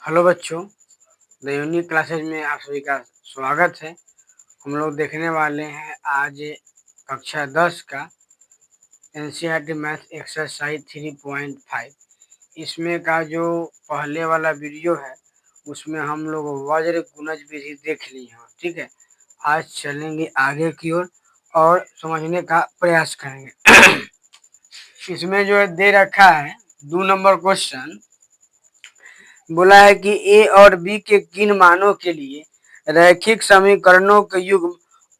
Hello बच्चों, the unique classes में आप सभी का स्वागत है। हम लोग देखने वाले हैं आज कक्षा 10 का एनसीईआरटी मैथ एक्सरसाइज 3.5। इसमें का जो पहले वाला वीडियो है उसमें हम लोग वज्र गुणज विधि देख लिए हैं। ठीक है, आज चलेंगे आगे की ओर और समझने का प्रयास करेंगे। इसमें जो है दे रखा है 2 नंबर क्वेश्चन, बोला है कि ए और बी के किन मानों के लिए रैखिक समीकरणों के युग्म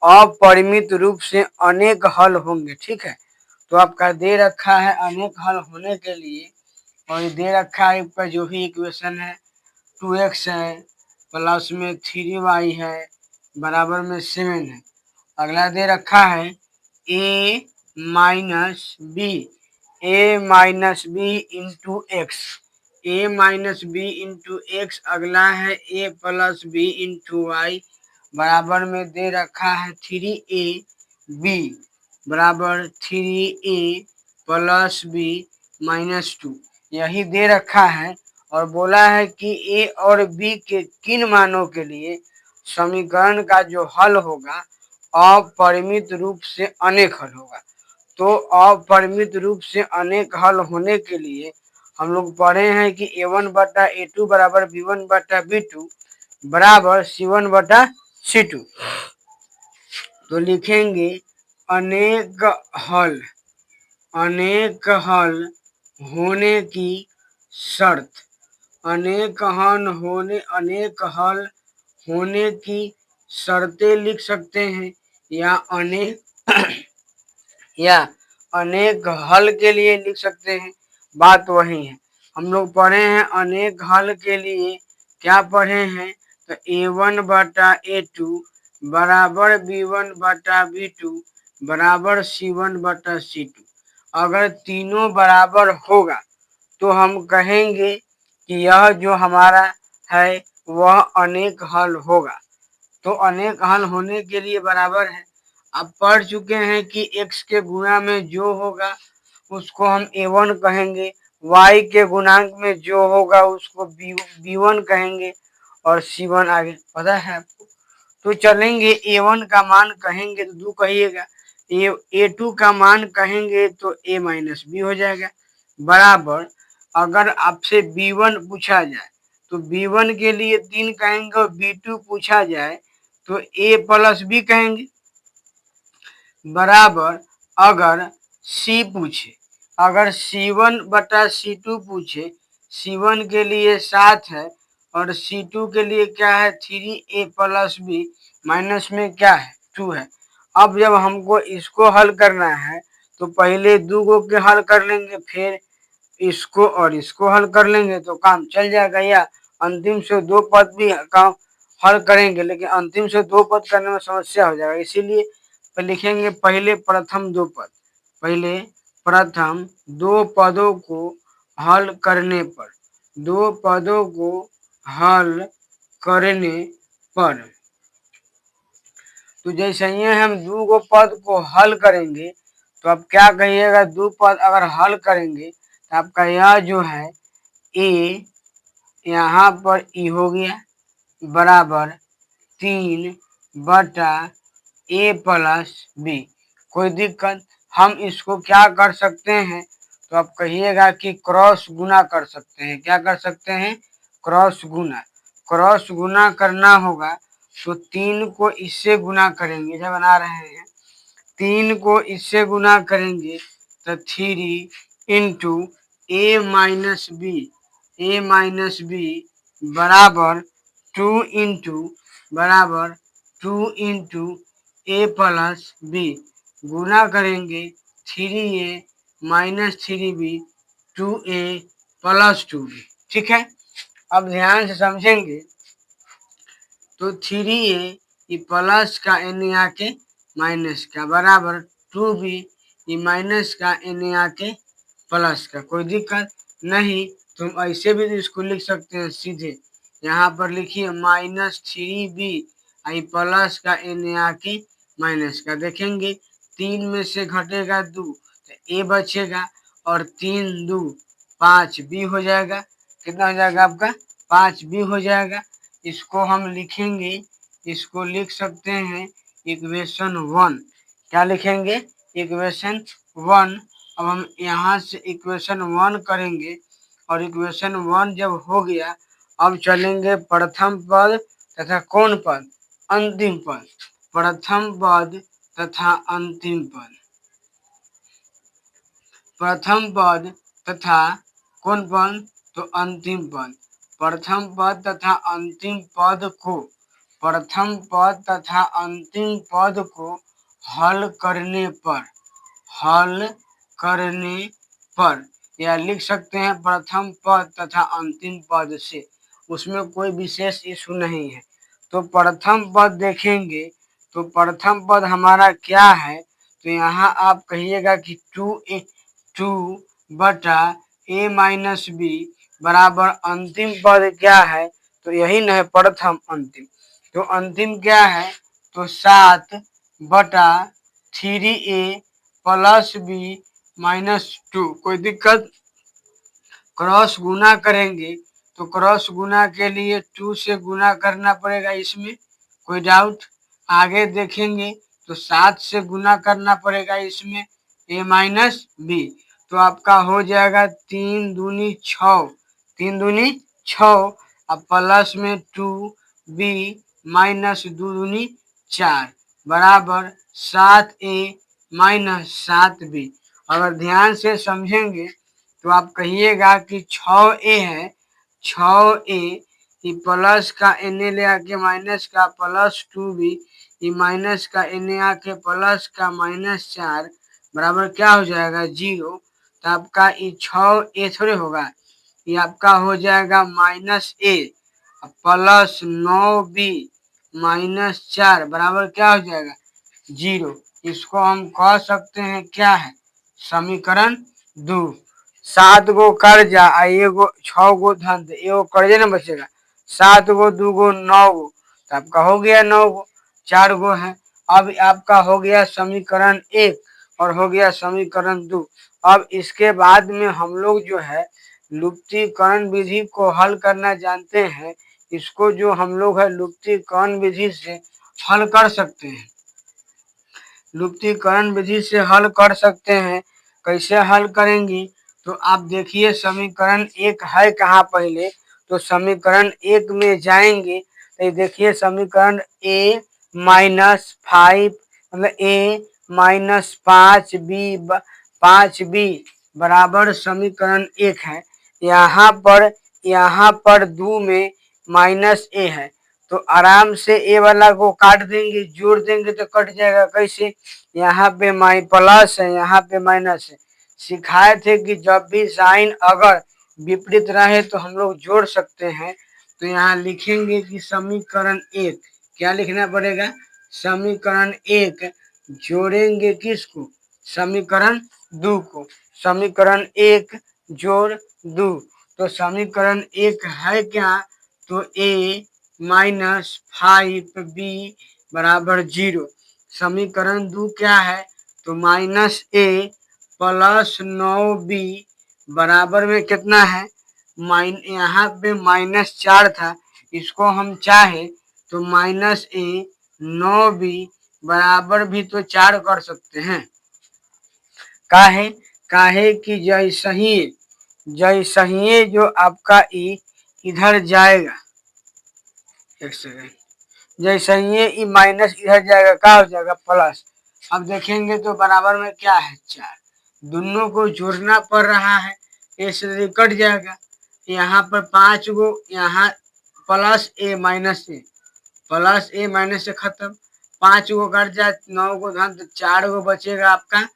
अपरिमित रूप से अनेक हल होंगे। ठीक है, तो आपका दे रखा है अनेक हल होने के लिए, और दे रखा है आपका जो भी इक्वेशन है 2x है प्लस में 3y है बराबर में 7 है। अगला दे रखा है a minus b into x, a minus b into x. अगला है a plus b into y बराबर में दे रखा है 3a बी बराबर 3a प्लस बी माइनस 2, यही दे रखा है। और बोला है कि ए और बी के किन मानों के लिए समीकरण का जो हल होगा अपरिमित रूप से अनेक हल होगा। तो अपरिमित रूप से अनेक हल होने के लिए हम लोग पढ़े हैं कि a1/a2 बराबर b1/b2 बराबर c1/c2। तो लिखेंगे अनेक हल होने की शर्त, अनेक हल होने की शर्तें लिख सकते हैं, या अनेक हल के लिए लिख सकते हैं। बात वही है, हम लोग पढ़े हैं अनेक हल के लिए क्या पढ़े हैं, तो a1/a2 बराबर b1/b2 बराबर c1/c2। अगर तीनों बराबर होगा तो हम कहेंगे कि यह जो हमारा है वह अनेक हल होगा। तो अनेक हल होने के लिए बराबर है। आप पढ़ चुके हैं कि x के गुणा में जो होगा उसको हम a1 कहेंगे, y के गुणांक में जो होगा उसको b1 कहेंगे, और c1 आगे पता है आपको। तो चलेंगे a1 का मान कहेंगे तो 2 कहिएगा, a2 का मान कहेंगे तो a माइनस बी हो जाएगा बराबर। अगर आपसे b1 पूछा जाए तो b1 के लिए 3 कहेंगे, और b2 पूछा जाए तो a प्लस बी कहेंगे बराबर। अगर c पूछे, अगर c1/c2 पूछे, c1 के लिए 7 है और c2 के लिए क्या है 3a प्लस बी माइनस में क्या है 2 है। अब जब हमको इसको हल करना है तो पहले 2 को के हल कर लेंगे, फिर इसको और इसको हल कर लेंगे तो काम चल जाएगा। या अंतिम से 2 पद भी काम हल करेंगे, लेकिन अंतिम से 2 पद करने में समस्या हो जाएगा, इसीलिए लिखेंगे पहले प्रथम 2 पद। पहले प्रथम 2 पदों को हल करने पर, 2 पदों को हल करने पर, तो जैसे ही हम 2 पद को हल करेंगे तो अब क्या कहिएगा, 2 पद अगर हल करेंगे तो आपका यह जो है ए यहाँ पर ई हो गया बराबर 3/a प्लस बी। कोई दिक्कत, हम इसको क्या कर सकते हैं, तो आप कहिएगा कि क्रॉस गुना कर सकते हैं। क्या कर सकते हैं, क्रॉस गुना करना होगा। तो 3 को इससे गुना करेंगे, जब बना रहे हैं 3 को इससे गुना करेंगे तो 3 इंटू a माइनस बी बराबर 2 इंटू a प्लस बी, गुना करेंगे 3a minus 3b 2a plus 2b। ठीक है, अब ध्यान से समझेंगे तो 3a ये प्लस का एन आके माइनस का बराबर 2b ये माइनस का एन आके प्लस का। कोई दिक्कत नहीं, तुम ऐसे भी इसको लिख सकते हैं सीधे। यहाँ पर लिखिए -3b आई प्लस का एन आके माइनस का। देखेंगे 3 में से घटेगा 2 तो a बचेगा, और 3 2 5 b हो जाएगा। कितना हो जाएगा आपका 5b हो जाएगा। इसको हम लिखेंगे, इसको लिख सकते हैं इक्वेशन 1। क्या लिखेंगे? इक्वेशन 1। अब हम यहाँ से इक्वेशन 1 करेंगे और इक्वेशन 1 जब हो गया, अब चलेंगे प्रथम पद तथा कौन पद? अंतिम पद। प्रथम पद तथा अंतिम पद। प्रथम पद तथा कौन पद? तो अंतिम पद। प्रथम पद तथा अंतिम पद को, प्रथम पद तथा अंतिम पद को हल करने पर, हल करने पर, या लिख सकते हैं प्रथम पद तथा अंतिम पद से, उसमें कोई विशेष इशू नहीं है। तो प्रथम पद देखेंगे तो प्रथम पद हमारा क्या है? तो यहाँ आप कहिएगा कि 2/a-b बराबर अंतिम पद क्या है? तो यही न है प्रथम अंतिम। तो अंतिम क्या है? तो 7/3a + b-2। कोई दिक्कत? क्रॉस गुना करेंगे तो क्रॉस गुना के लिए 2 से गुना करना पड़ेगा। इसमें कोई डाउट? आगे देखेंगे तो 7 से गुना करना पड़ेगा इसमें a-b। तो आपका हो जाएगा 3 दूनी 6, 3 दूनी 6, अब प्लस में 2b - 2 दूनी 4 बराबर 7a - 7b। अगर ध्यान से समझेंगे तो आप कहिएगा कि 6a है, 6a प्लस का na ले आके माइनस का प्लस 2b, माइनस का na आके प्लस का -4 बराबर क्या हो जाएगा? 0। तो आपका ये 6a थोड़े होगा, ये आपका हो जाएगा -a प्लस 9b -4 बराबर क्या हो जाएगा? 0। इसको हम कह सकते हैं क्या है? समीकरण 2। 7 गो कर्जा आ एगो 6 गो धन, एगो कर्जे ना बचेगा। 7 गो 2 गो 9 गो, तो आपका हो गया 9 गो, 4 गो है। अब आपका हो गया समीकरण 1 और हो गया समीकरण 2। अब इसके बाद में हम लोग जो है लुप्तीकरण विधि को हल करना जानते हैं। इसको जो हम लोग है लुप्तीकरण विधि से हल कर सकते हैं, लुप्तीकरण विधि से हल कर सकते हैं। कैसे हल करेंगी? तो आप देखिए समीकरण 1 है कहाँ पहले, तो समीकरण 1 में जाएंगे तो देखिए समीकरण a - 5 मतलब a - 5b बराबर समीकरण 1 है। यहाँ पर 2 में -a है, तो आराम से ए वाला को काट देंगे, जोड़ देंगे तो कट जाएगा। कैसे? यहाँ पे प्लस है, यहाँ पे माइनस है। सिखाए थे कि जब भी साइन अगर विपरीत रहे तो हम लोग जोड़ सकते हैं। तो यहाँ लिखेंगे कि समीकरण 1, क्या लिखना पड़ेगा? समीकरण 1 जोड़ेंगे किसको? समीकरण 2 को। समीकरण 1 जोड़ 2, तो समीकरण 1 है क्या? तो a - 5b बराबर 0। समीकरण 2 क्या है? तो -a + 9b बराबर में कितना है? यहाँ पे -4 था, इसको हम चाहे तो -a 9b बराबर भी तो 4 कर सकते हैं। काहे? काहे कि जैसही जो आपका इधर जाएगा, एक सेकेंड, जैसे ये माइनस इधर जाएगा क्या हो जाएगा? प्लस। अब देखेंगे तो बराबर में क्या है? 4। दोनों को जोड़ना पड़ रहा है, ऐसे कट जाएगा। यहाँ पर 5 गो, यहाँ plus a minus A, plus a minus से खत्म। 5 गो कट जाए, 9 गो धन, तो 4 गो बचेगा आपका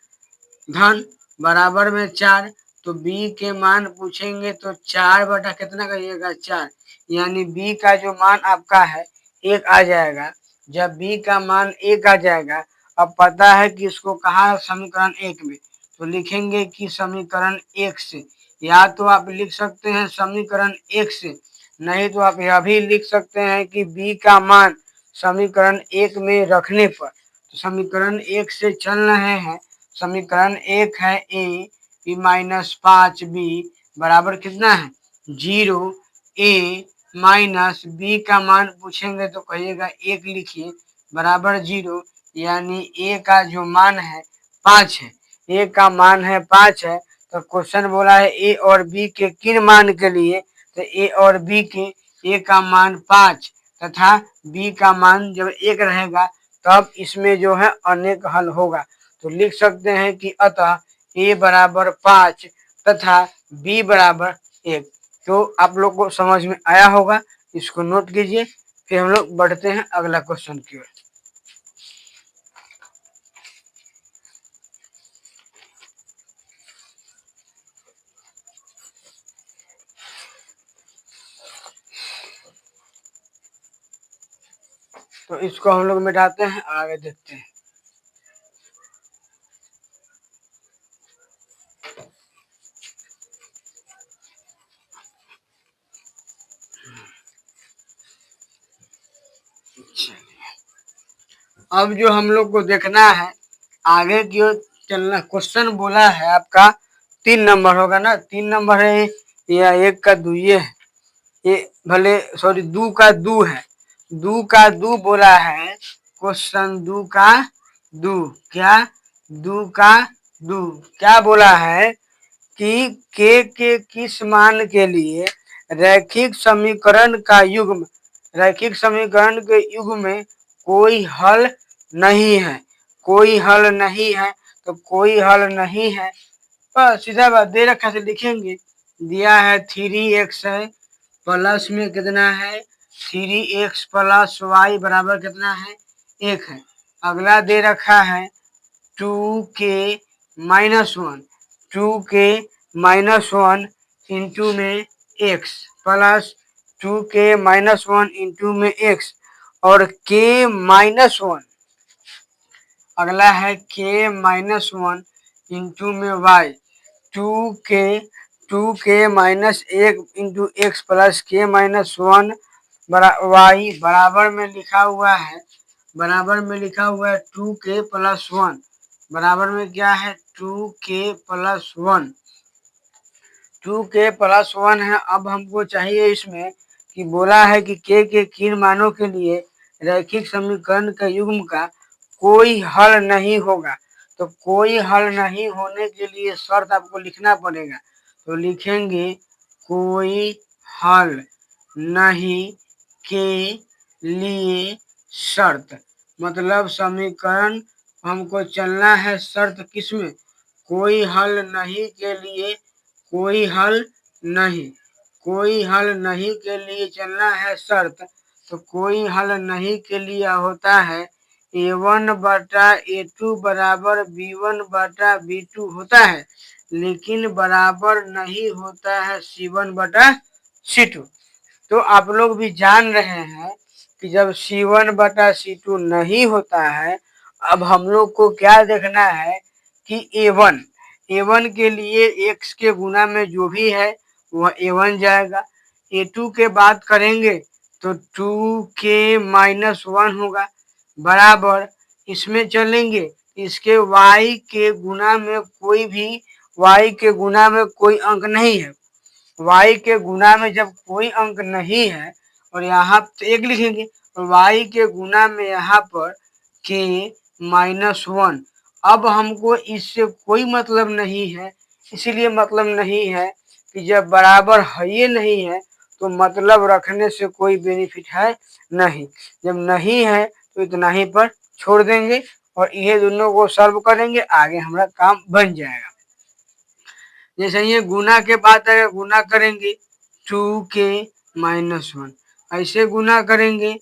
धन बराबर में 4। तो b के मान पूछेंगे तो 4 बटा कितना करिएगा? 4, यानी b का जो मान आपका है 1 आ जाएगा। जब b का मान 1 आ जाएगा, अब पता है कि इसको कहा समीकरण 1 में, तो लिखेंगे कि समीकरण 1 से, या तो आप लिख सकते हैं समीकरण 1 से, नहीं तो आप यह भी लिख सकते हैं कि b का मान समीकरण 1 में रखने पर। तो समीकरण 1 से चल रहे हैं। समीकरण 1 है a - 5b बराबर कितना है? 0। a माइनस बी का मान पूछेंगे तो कहिएगा 1 लिखिए बराबर 0, यानी ए का जो मान है 5 है। ए का मान है 5 है, तो क्वेश्चन बोला है ए और बी के किन मान के लिए, तो ए और बी के ए का मान 5 तथा बी का मान जब 1 रहेगा तब इसमें जो है अनेक हल होगा। तो लिख सकते हैं कि अतः ए बराबर 5 तथा बी बराबर 1। तो आप लोग को समझ में आया होगा, इसको नोट कीजिए। फिर हम लोग बढ़ते हैं अगला क्वेश्चन की ओर। तो इसको हम लोग मिटाते हैं और आगे देखते हैं। अब जो हम लोग को देखना है आगे की ओर चलना। क्वेश्चन बोला है आपका 3 नंबर होगा ना, 3 नंबर है या 1 का 2 ये है, ये भले सॉरी 2 का 2 है, 2 का 2 बोला है। क्वेश्चन 2 का 2 क्या, 2 का 2 क्या बोला है कि के किस मान के लिए रैखिक समीकरण का युग्म, रैखिक समीकरण के युग्म में कोई हल नहीं है, कोई हल नहीं है। तो कोई हल नहीं है, बस सीधा बात दे रखा से लिखेंगे। दिया है 3x है, प्लस में कितना है 3x प्लस वाई बराबर कितना है 1 है। अगला दे रखा है 2k minus 1, 2k minus 1 into में x plus 2k minus 1 into में x और k माइनस 1, अगला है k माइनस 1 इंटू में y, 2k minus 1 into x plus k minus 1 y बराबर में लिखा हुआ है, बराबर में लिखा हुआ है 2k प्लस 1, बराबर में क्या है 2k प्लस 1, 2k प्लस 1 है। अब हमको चाहिए इसमें कि बोला है कि k के किन मानों के लिए रैखिक समीकरण के युग्म का कोई हल नहीं होगा। तो कोई हल नहीं होने के लिए शर्त आपको लिखना पड़ेगा। तो लिखेंगे कोई हल नहीं के लिए शर्त, मतलब समीकरण हमको चलना है शर्त किसमें, कोई हल नहीं के लिए, कोई हल नहीं, कोई हल नहीं के लिए चलना है शर्त। तो कोई हल नहीं के लिए होता है a1 बटा a2 बराबर b1 बटा b2 होता है, लेकिन बराबर नहीं होता है c1 बटा c2। तो आप लोग भी जान रहे हैं कि जब c1 बटा c2 नहीं होता है, अब हम लोग को क्या देखना है कि a1 के लिए x के गुना में जो भी है वह a1 जाएगा। a2 के बात करेंगे तो 2k माइनस 1 होगा बराबर, इसमें चलेंगे इसके y के गुना में कोई भी, y के गुना में कोई अंक नहीं है, y के गुना में जब कोई अंक नहीं है और यहाँ तो 1 लिखेंगे और y के गुना में यहाँ पर k माइनस 1। अब हमको इससे कोई मतलब नहीं है, इसीलिए मतलब नहीं है कि जब बराबर है ये नहीं है तो मतलब रखने से कोई बेनिफिट है नहीं। जब नहीं है तो इतना ही पर छोड़ देंगे और ये दोनों को सॉल्व करेंगे, आगे हमारा काम बन जाएगा। जैसे ये गुना के बाद अगर गुना करेंगे 2k माइनस 1, ऐसे गुना करेंगे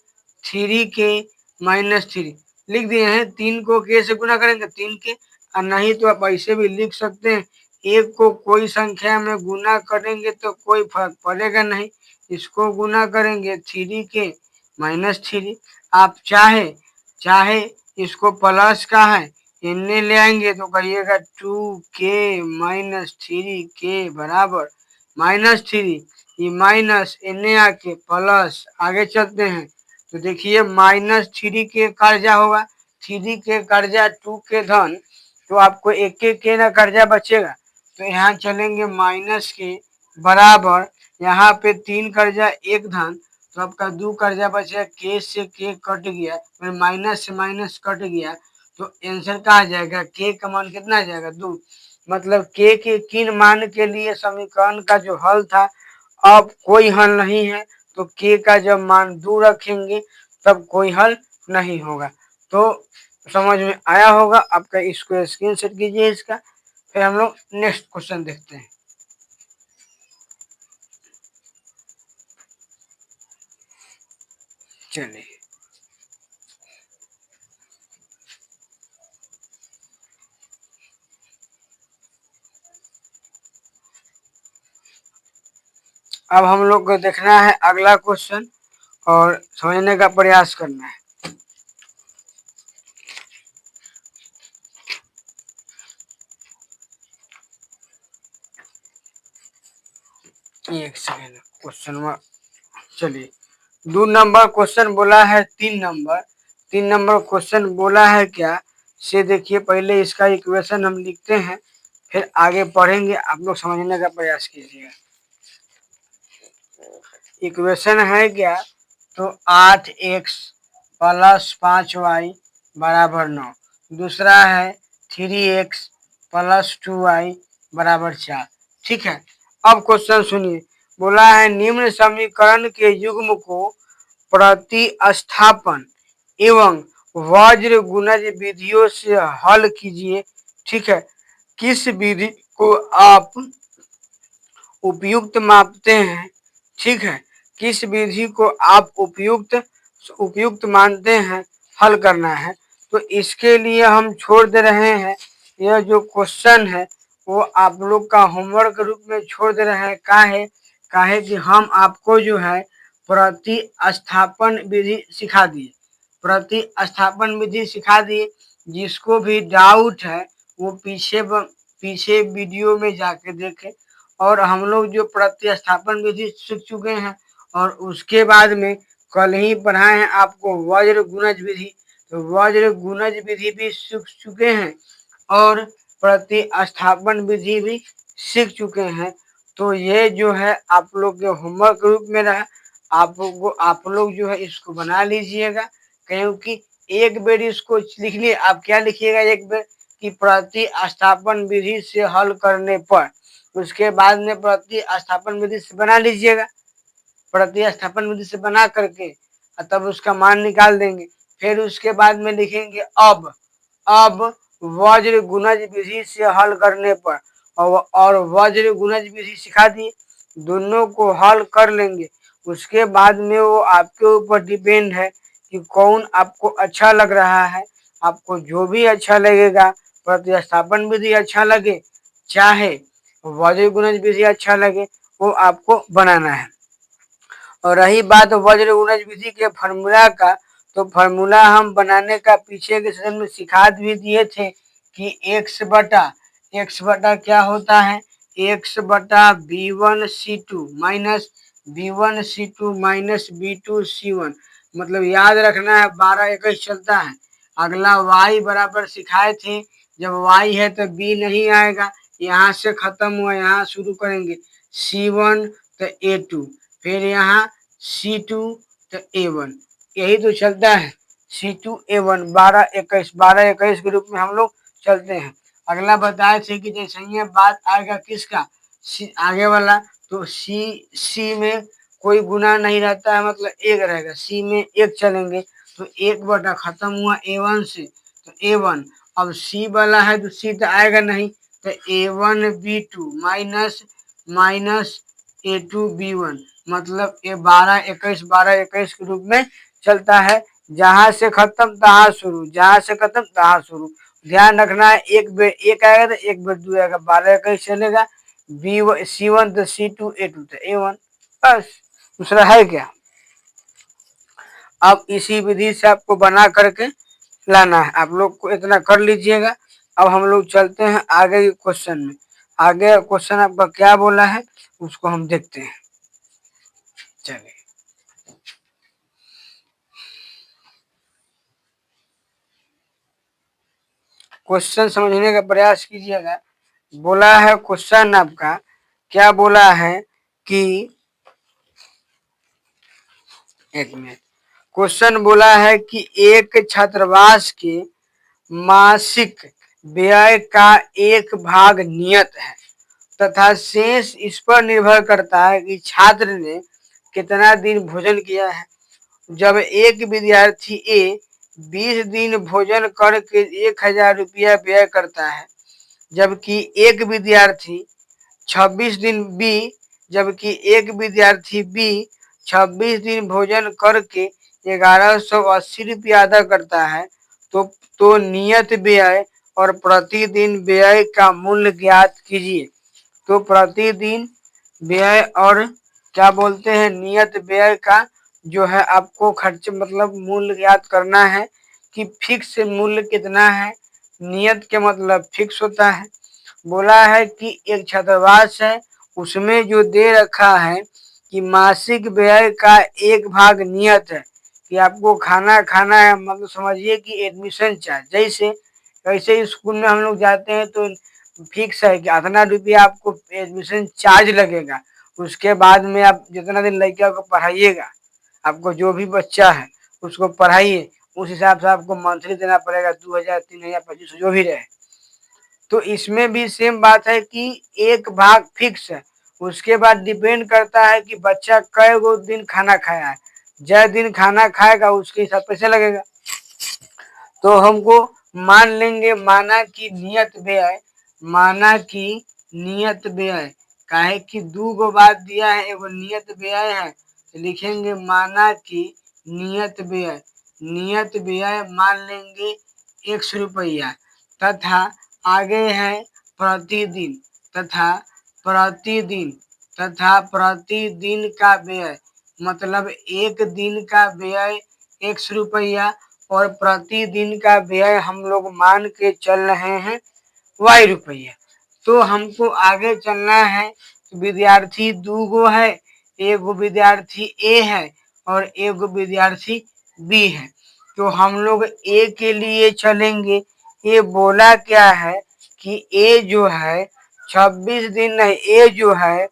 3k माइनस 3, लिख दिए हैं। 3 को k से गुना करेंगे 3k, और नहीं तो आप ऐसे भी लिख सकते हैं, एक को कोई संख्या में गुना करेंगे तो कोई फर्क पड़ेगा नहीं, इसको गुना करेंगे 3k माइनस 3। आप चाहे चाहे इसको प्लस का है इनने ले आएंगे तो करिएगा 2k माइनस 3k बराबर माइनस 3, ये माइनस इनने आके प्लस, आगे चलते हैं तो देखिए माइनस 3k कर्जा होगा, 3k कर्जा 2k धन, तो आपको एक के ना कर्जा बचेगा। तो यहाँ चलेंगे माइनस के बराबर यहाँ पे 3 कर्जा 1 धन, तो आपका 2 कर्जा बचा, के से के कट गया, माइनस से माइनस कट गया, तो आंसर कहा जाएगा, के का मान कितना आ जाएगा 2। मतलब के किन मान के लिए समीकरण का जो हल था अब कोई हल नहीं है, तो के का जब मान 2 रखेंगे तब कोई हल नहीं होगा। तो समझ में आया होगा आपका, इसको स्क्रीनशॉट कीजिए इसका। फिर हम लोग नेक्स्ट क्वेश्चन देखते हैं। चलिए अब हम लोग को देखना है अगला क्वेश्चन और समझने का प्रयास करना है। एक सेकेंड, क्वेश्चन चलिए 2 नंबर क्वेश्चन बोला है, 3 नंबर क्वेश्चन बोला है क्या से देखिए। पहले इसका इक्वेशन हम लिखते हैं, फिर आगे पढ़ेंगे, आप लोग समझने का प्रयास कीजिएगा। इक्वेशन है क्या, तो 8x प्लस 5y बराबर 9। दूसरा है 3x प्लस 2y बराबर 4। ठीक है, अब क्वेश्चन सुनिए। बोला है निम्न समीकरण के युग्म को प्रतिस्थापन एवं वज्र गुणज विधियों से हल कीजिए। ठीक है, किस विधि को आप उपयुक्त मानते हैं? ठीक है, किस विधि को आप उपयुक्त मानते हैं हल करना है? तो इसके लिए हम छोड़ दे रहे हैं, यह जो क्वेश्चन है वो आप लोग का होमवर्क रूप में छोड़ दे रहे हैं। काहे कि हम आपको जो है प्रतिस्थापन विधि सिखा दिए, प्रतिस्थापन विधि सिखा दिए। जिसको भी डाउट है वो पीछे वीडियो में जाके देखें। और हम लोग जो प्रतिस्थापन विधि सीख चुके हैं और उसके बाद में कल ही पढ़ाए हैं आपको वज्र गुणज विधि, तो वज्र गुणज विधि भी सीख चुके हैं और प्रतिस्थापन विधि भी सीख चुके हैं। तो ये जो है आप लोग के होमवर्क रूप में रहा, आप लोग जो है इसको बना लीजिएगा। क्योंकि एक बेर इसको लिख लिए, आप क्या लिखिएगा एक बेर कि प्रतिस्थापन विधि से हल करने पर, उसके बाद में प्रतिस्थापन विधि से बना लीजिएगा। प्रतिस्थापन विधि से बना करके तब उसका मान निकाल देंगे। फिर उसके बाद में लिखेंगे अब वज्र गुणज विधि से हल करने पर, और वज्र गुणज विधि सिखा दिए, दोनों को हल कर लेंगे। उसके बाद में वो आपके ऊपर डिपेंड है कि कौन आपको अच्छा लग रहा है। आपको जो भी अच्छा लगेगा, प्रतिस्थापन विधि अच्छा लगे चाहे वज्र गुणज विधि अच्छा लगे, वो आपको बनाना है। और रही बात वज्र गुणज विधि के फार्मूला का, तो फार्मूला हम बनाने का पीछे के सेशन में सिखा भी दिए थे कि एक्स बटा क्या होता है, एक्स बटा B1C2 minus B1C2 minus B2C1। मतलब याद रखना है, 12 21 चलता है। अगला y बराबर सिखाए थे, जब y है तो b नहीं आएगा, यहाँ से खत्म हुआ, यहाँ शुरू करेंगे C1 तो A2, फिर यहाँ C2 तो A1, यही तो चलता है C2 A1। 12 21 के रूप में हम लोग चलते हैं। अगला बताए थे कि जैसे ये बात आएगा किसका, आगे वाला, तो सी में कोई गुना नहीं रहता है, मतलब एक रहेगा, सी में एक चलेंगे, तो एक बटा खत्म हुआ A1 से, तो A1। अब सी वाला है तो सी तो आएगा नहीं, तो A1B2 माइनस A2B1, मतलब ये 12 21 के रूप में चलता है। जहां से खत्म तहां शुरू, जहां से खत्म तहां शुरू। ध्यान रखना है, एक बेर एक आएगा तो एक बेर 2 आएगा, 12 21 चलेगा। C1 तो C2 A2 तो A1, बस दूसरा है क्या। अब इसी विधि से आपको बना करके लाना है, आप लोग को इतना कर लीजिएगा। अब हम लोग चलते हैं आगे के क्वेश्चन में। आगे क्वेश्चन आपका क्या बोला है उसको हम देखते हैं। चलिए क्वेश्चन समझने का प्रयास कीजिएगा। बोला है क्वेश्चन आपका क्या बोला है कि एक मिनट। क्वेश्चन बोला है कि एक छात्रावास के मासिक व्यय का एक भाग नियत है तथा शेष इस पर निर्भर करता है कि छात्र ने कितना दिन भोजन किया है। जब एक विद्यार्थी ए 20 दिन भोजन करके 1000 रुपया व्यय करता है, जबकि एक विद्यार्थी 26 दिन बी जबकि एक विद्यार्थी बी 26 दिन भोजन करके 1180 रुपया अदा करता है, तो नियत व्यय और प्रतिदिन व्यय का मूल्य ज्ञात कीजिए। तो प्रतिदिन व्यय और क्या बोलते हैं नियत व्यय का जो है आपको खर्च मतलब मूल्य ज्ञात करना है कि फिक्स मूल्य कितना है। नियत के मतलब फिक्स होता है। बोला है कि एक छात्रावास है, उसमें जो दे रखा है कि मासिक व्यय का एक भाग नियत है कि आपको खाना खाना है, मतलब समझिए कि एडमिशन चार्ज जैसे स्कूल में हम लोग जाते हैं तो फिक्स है कि इतना रुपया आपको एडमिशन चार्ज लगेगा। उसके बाद में आप जितना दिन लड़का को पढ़ाइएगा, आपको जो भी बच्चा है उसको पढ़ाइए, उस हिसाब से आपको मंथली देना पड़ेगा 2000 3000 2500 जो भी रहे। तो इसमें भी सेम बात है कि एक भाग फिक्स है, उसके बाद डिपेंड करता है कि बच्चा कई गो दिन खाना खाया है। जय दिन खाना खाएगा उसके हिसाब पैसे लगेगा। तो हमको मान लेंगे माना कि नियत व्यय काहे कि दो गो बात दिया है, एगो नियत व्यय है तो लिखेंगे माना कि नियत व्यय मान लेंगे 100 रुपया तथा आगे है प्रतिदिन प्रतिदिन का व्यय, मतलब एक दिन का व्यय 100 रुपया और प्रतिदिन का व्यय हम लोग मान के चल रहे हैं y रुपया। तो हमको आगे चलना है। विद्यार्थी दो गो है, एगो विद्यार्थी ए है और एगो विद्यार्थी बी है। तो हम लोग ए के लिए चलेंगे। ये बोला क्या है कि ए जो है 26 दिन नहीं, ए जो है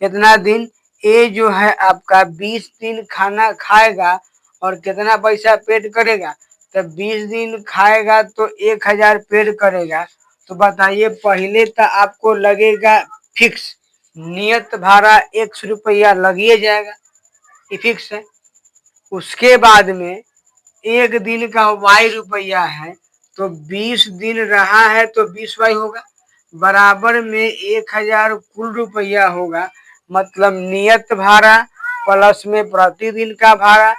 कितना दिन, ए जो है आपका 20 दिन खाना खाएगा और कितना पैसा पेड करेगा, तो 20 दिन खाएगा तो 1000 पेड करेगा। तो बताइए पहले तो आपको लगेगा फिक्स नियत भाड़ा 100 रुपया लगिए जाएगा, ये फिक्स है। उसके बाद में एक दिन का y रुपया है, तो 20 दिन रहा है तो 20y होगा, बराबर में 1000 कुल रुपया होगा। मतलब नियत भाड़ा प्लस में प्रतिदिन का भाड़ा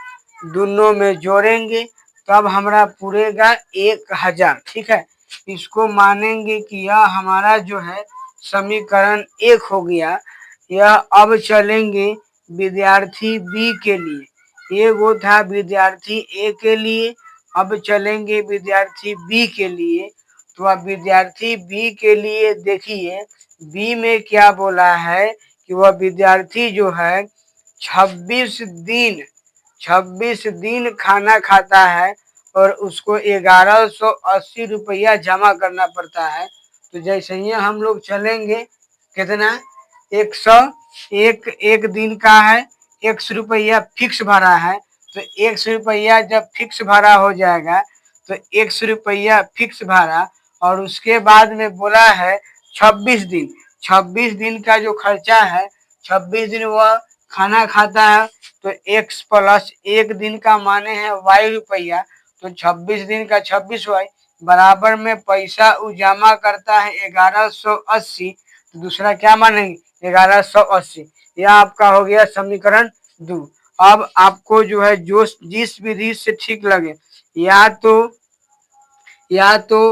दोनों में जोड़ेंगे तब हमारा पूरेगा 1000। ठीक है, इसको मानेंगे कि यह हमारा जो है समीकरण 1 हो गया। यह अब चलेंगे विद्यार्थी बी के लिए, ये वो था विद्यार्थी ए के लिए। अब चलेंगे विद्यार्थी बी के लिए। तो अब विद्यार्थी बी के लिए देखिए बी में क्या बोला है कि वह विद्यार्थी जो है 26 दिन खाना खाता है और उसको 1180 रुपया जमा करना पड़ता है। तो जैसे ही हम लोग चलेंगे कितना 101 एक दिन का है, 100 रुपया फिक्स भरा है। तो 100 रुपया जब फिक्स भरा हो जाएगा तो 100 रुपया फिक्स भरा और उसके बाद में बोला है 26 दिन का जो खर्चा है, 26 दिन वह खाना खाता है तो x प्लस एक दिन का माने हैं y रुपया, तो 26 दिन का 26y बराबर में पैसा जमा करता है 1180। तो दूसरा क्या मानेंगे 1180। यह आपका हो गया समीकरण 2। अब आपको जो है जो जिस विधि से ठीक लगे, या तो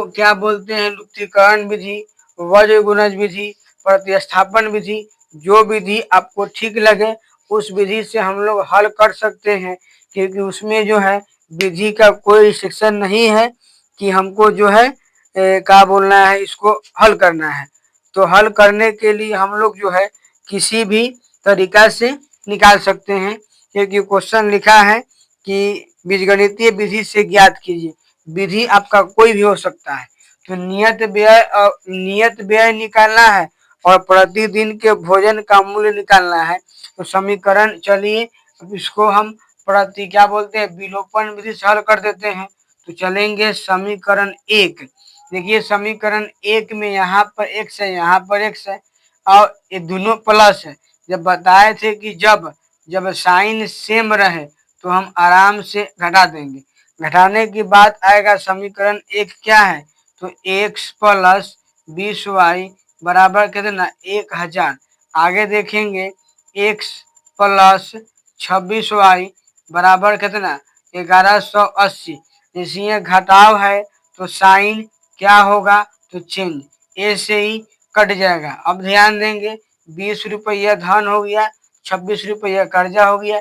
क्या बोलते हैं लुप्तीकरण विधि, वज्र गुणज विधि, प्रतिस्थापन विधि, जो विधि आपको ठीक लगे उस विधि से हम लोग हल कर सकते हैं, क्योंकि उसमें जो है विधि का कोई रिस्ट्रिक्शन नहीं है कि हमको जो है क्या बोलना है, इसको हल करना है। तो हल करने के लिए हम लोग जो है किसी भी तरीका से निकाल सकते हैं, क्योंकि क्वेश्चन लिखा है कि बीजगणितीय विधि से ज्ञात कीजिए। विधि आपका कोई भी हो सकता है। तो नियत व्यय निकालना है और प्रतिदिन के भोजन का मूल्य निकालना है। तो समीकरण चलिए अब इसको हम प्रति क्या बोलते हैं, विलोपन विधि से हल कर देते हैं। तो चलेंगे समीकरण 1। देखिए समीकरण 1 में यहाँ पर x है, यहाँ पर x है और ये दोनों प्लस है। जब बताए थे कि जब साइन सेम रहे तो हम आराम से घटा देंगे। घटाने की बात आएगा समीकरण 1 क्या है, तो x प्लस 20y बराबर कितना 1000। आगे देखेंगे x प्लस 26y बराबर कितना 1180। इसलिए घटाव है तो साइन क्या होगा, तो चेंज ए से ही कट जाएगा। अब ध्यान देंगे 20 रुपया धन हो गया, 26 रुपया कर्जा हो गया।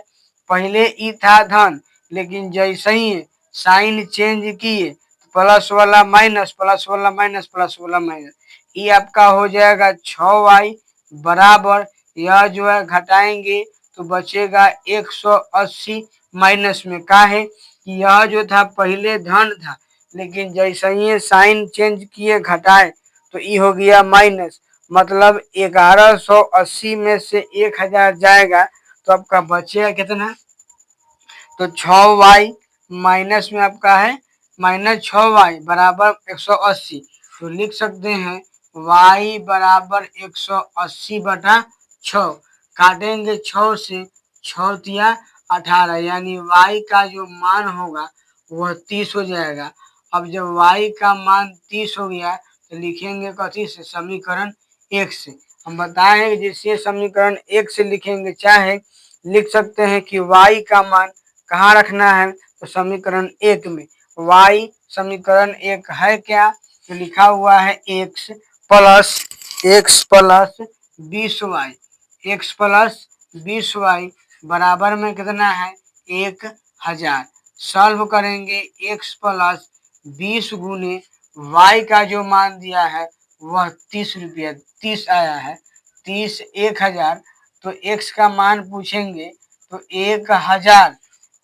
पहले ई था धन, लेकिन जैसे ही साइन चेंज किए प्लस वाला माइनस, प्लस वाला माइनस, प्लस वाला माइनस, ये आपका हो जाएगा 6y बराबर, यह जो है घटाएंगे तो बचेगा 180 माइनस में। का है कि यह जो था पहले धन था, लेकिन जैसे ही साइन चेंज किए घटाए तो ये हो गया माइनस। मतलब 1180 में से 1000 जाएगा तो आपका बचेगा कितना, तो 6y माइनस में आपका है माइनस 6y बराबर 180। तो लिख सकते हैं y बराबर 180 बटा 6। काटेंगे 6 से, 6 तिया 18, यानी y का जो मान होगा वह 30 हो जाएगा। अब जब y का मान 30 हो गया तो लिखेंगे कथी से, समीकरण 1 से। हम बताएं कि जिसे समीकरण 1 से लिखेंगे, चाहे लिख सकते हैं कि y का मान कहाँ रखना है, तो समीकरण 1 में। y समीकरण 1 है क्या, तो लिखा हुआ है x plus 20y, x plus 20y बराबर में कितना है 1000। सॉल्व करेंगे x प्लस 20 गुने y का जो मान दिया है वह 30 रुपया, 30 आया है, 30 1000। तो x का मान पूछेंगे तो 1000,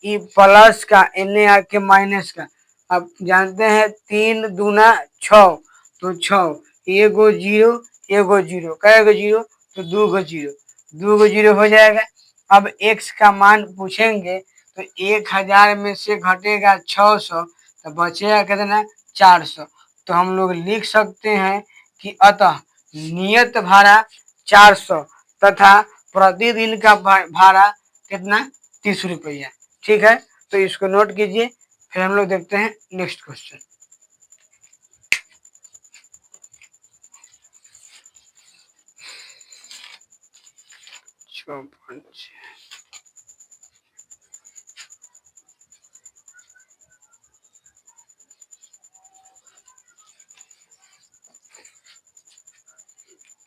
ई प्लस का एने आके माइनस का। अब जानते हैं 3 दूना 6, तो 6 एगो जीरो, एगो जीरो, कएगो जीरो, तो 2 गो जीरो, 2 गो जीरो हो जाएगा। अब x का मान पूछेंगे तो 1000 में से घटेगा 600 तो बचेगा कितना 400। तो हम लोग लिख सकते हैं कि अतः नियत भाड़ा 400 तथा प्रतिदिन का भाड़ा कितना 30 रुपया। ठीक है, तो इसको नोट कीजिए। फिर हम लोग देखते हैं नेक्स्ट क्वेश्चन।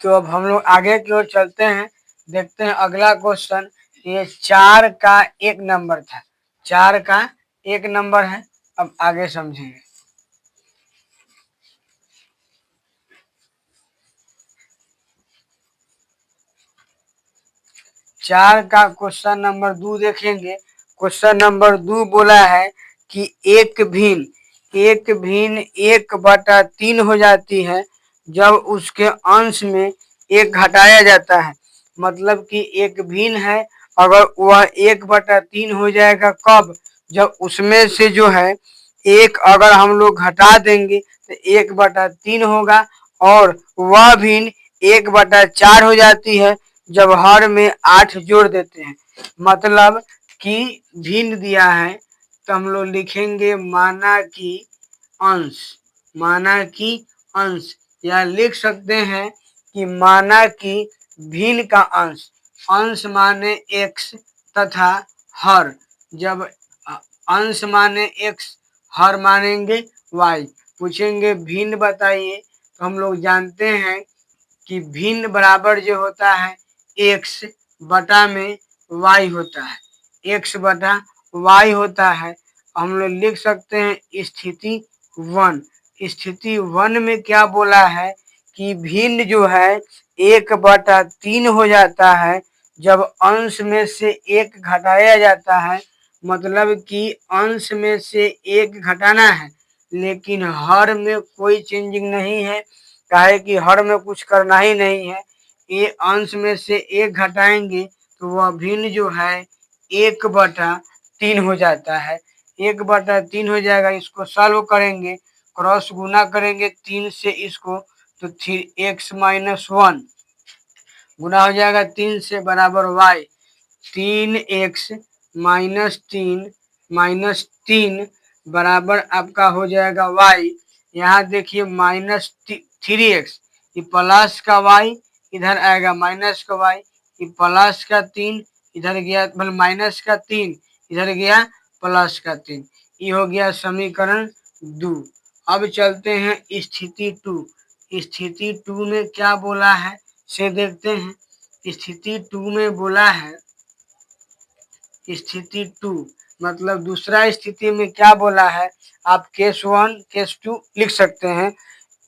तो अब हम लोग आगे की ओर चलते हैं, देखते हैं अगला क्वेश्चन। ये 4 का 1 नंबर था, 4 का 1 नंबर है। अब आगे समझेंगे। 4 का क्वेश्चन नंबर 2 देखेंगे। क्वेश्चन नंबर 2 बोला है कि एक भिन्न 1/3 हो जाती है जब उसके अंश में 1 घटाया जाता है। मतलब कि एक भिन्न है, अगर वह 1/3 हो जाएगा कब, जब उसमें से जो है 1 अगर हम लोग घटा देंगे तो 1/3 होगा, और वह भिन्न 1/4 हो जाती है जब हर में 8 जोड़ देते हैं। मतलब कि भिन्न दिया है तो हम लोग लिखेंगे माना कि अंश, माना कि अंश, या लिख सकते हैं कि माना कि भिन्न का अंश। अंश माने x तथा हर, जब अंश माने x, हर मानेंगे y। पूछेंगे भिन्न बताइए, तो हम लोग जानते हैं कि भिन्न बराबर जो होता है x बटा में y होता है, x बटा y होता है। हम लोग लिख सकते हैं स्थिति 1। स्थिति 1 में क्या बोला है कि भिन्न जो है 1/3 हो जाता है जब अंश में से 1 घटाया जाता है। मतलब कि अंश में से 1 घटाना है, लेकिन हर में कोई चेंजिंग नहीं है, काहे कि हर में कुछ करना ही नहीं है। ये अंश में से 1 घटाएंगे तो वह भिन्न जो है 1/3 3 हो जाता है, 1/3 हो जाएगा। इसको सॉल्व करेंगे, क्रॉस गुना करेंगे 3 से इसको, तो 3x-1 गुना हो जाएगा 3 से बराबर y, 3x-3 बराबर आपका हो जाएगा y। यहाँ देखिए -3x, ये प्लस का y इधर आएगा माइनस का y, ये प्लस का 3 इधर गया, मतलब माइनस का 3 इधर गया प्लस का 3। ये हो गया समीकरण 2। अब चलते हैं स्थिति 2। स्थिति 2 में क्या बोला है से देखते हैं। स्थिति 2 में बोला है, स्थिति 2 मतलब दूसरा स्थिति में क्या बोला है, आप केस 1 केस 2 लिख सकते हैं।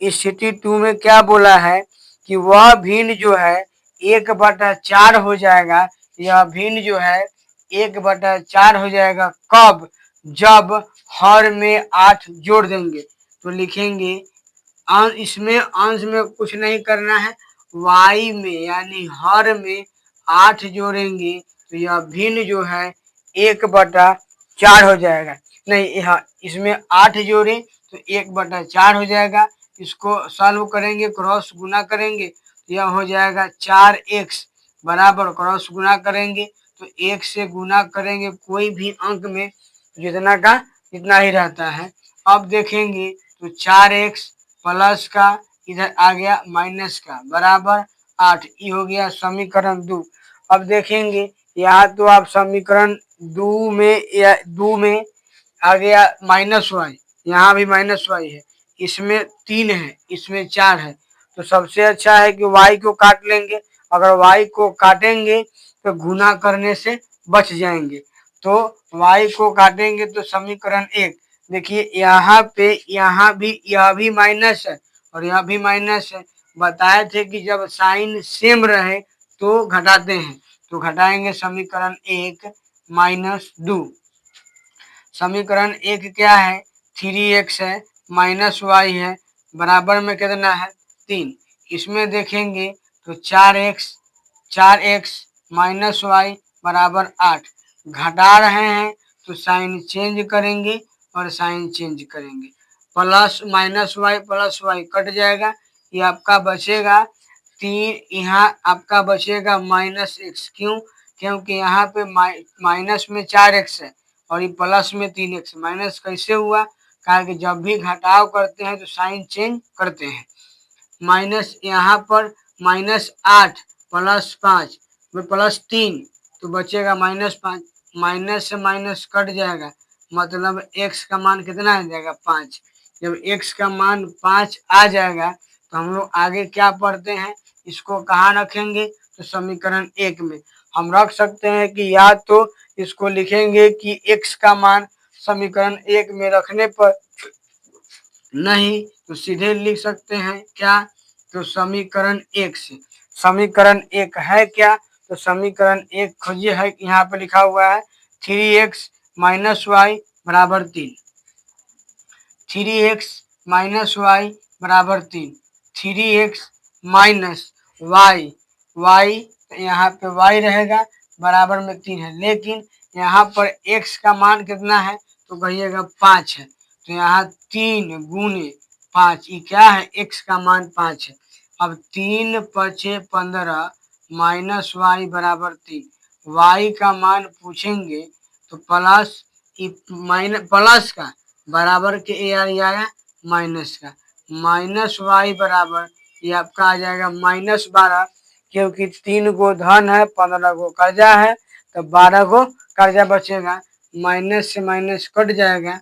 स्थिति 2 में क्या बोला है कि वह भिन्न जो है 1/4 हो जाएगा। यह भिन्न जो है 1/4 हो जाएगा कब, जब हर में 8 जोड़ देंगे। तो लिखेंगे इसमें अंश में कुछ नहीं करना है, y में यानी हर में 8 जोड़ेंगे तो यह भिन्न जो है 1/4 हो जाएगा। नहीं, यहाँ इसमें 8 जोड़े तो 1/4 हो जाएगा। इसको सॉल्व करेंगे, क्रॉस गुना करेंगे तो यह हो जाएगा 4x बराबर, क्रॉस गुना करेंगे तो 1 से गुना करेंगे कोई भी अंक में जितना का जितना ही रहता है। अब देखेंगे तो 4x प्लस का इधर आ गया माइनस का बराबर 8। ये हो गया समीकरण 2। अब देखेंगे यहाँ तो आप समीकरण 2 में या 2 में आ गया -y, यहाँ भी -y है, इसमें 3 है, इसमें 4 है। तो सबसे अच्छा है कि y को काट लेंगे। अगर y को काटेंगे तो गुना करने से बच जाएंगे। तो y को काटेंगे तो समीकरण 1 देखिए, यहाँ पे यहाँ भी यह भी माइनस है और यह भी माइनस है। बताए थे कि जब साइन सेम रहे तो घटाते हैं, तो घटाएंगे समीकरण 1 -2। समीकरण 1 क्या है, 3x है माइनस y है बराबर में कितना है 3। इसमें देखेंगे तो 4x माइनस y बराबर 8। घटा रहे हैं तो साइन चेंज करेंगे और साइन चेंज करेंगे, plus -y plus y cut जाएगा। ये आपका बचेगा 3, यहाँ आपका बचेगा -x। क्यों, क्योंकि यहाँ पे माइनस में 4x है और ये प्लस में 3x। माइनस कैसे हुआ, कारण कि जब भी घटाव करते हैं तो साइन चेंज करते हैं। माइनस यहाँ पर -8 प्लस 5 में +3 तो बचेगा -5। माइनस से माइनस कट जाएगा, मतलब x का मान कितना आ जाएगा 5। जब x का मान 5 आ जाएगा तो हम लोग आगे क्या पढ़ते हैं, इसको कहाँ रखेंगे, तो समीकरण 1 में हम रख सकते हैं कि या तो इसको लिखेंगे कि x का मान समीकरण 1 में रखने पर, नहीं तो सीधे लिख सकते हैं क्या, तो समीकरण 1 से। समीकरण 1 है क्या, तो समीकरण 1 खोजिए, है यहाँ पे लिखा हुआ है 3x -y बराबर 3। 3x -y बराबर 3। 3x -y, y यहाँ पे y रहेगा बराबर में 3 है, लेकिन यहाँ पर x का मान कितना है, तो कहिएगा 5 है। तो यहाँ 3 गुने 5, ये क्या है, x का मान 5 है। अब 3 × 15 -y बराबर 3। y का मान पूछेंगे तो प्लस प्लस का बराबर के आया माइनस का, -y बराबर ये आपका आ जाएगा -12, क्योंकि 3 गो धन है 15 गो कर्जा है तो 12 गो कर्जा बचेगा। माइनस से माइनस कट जाएगा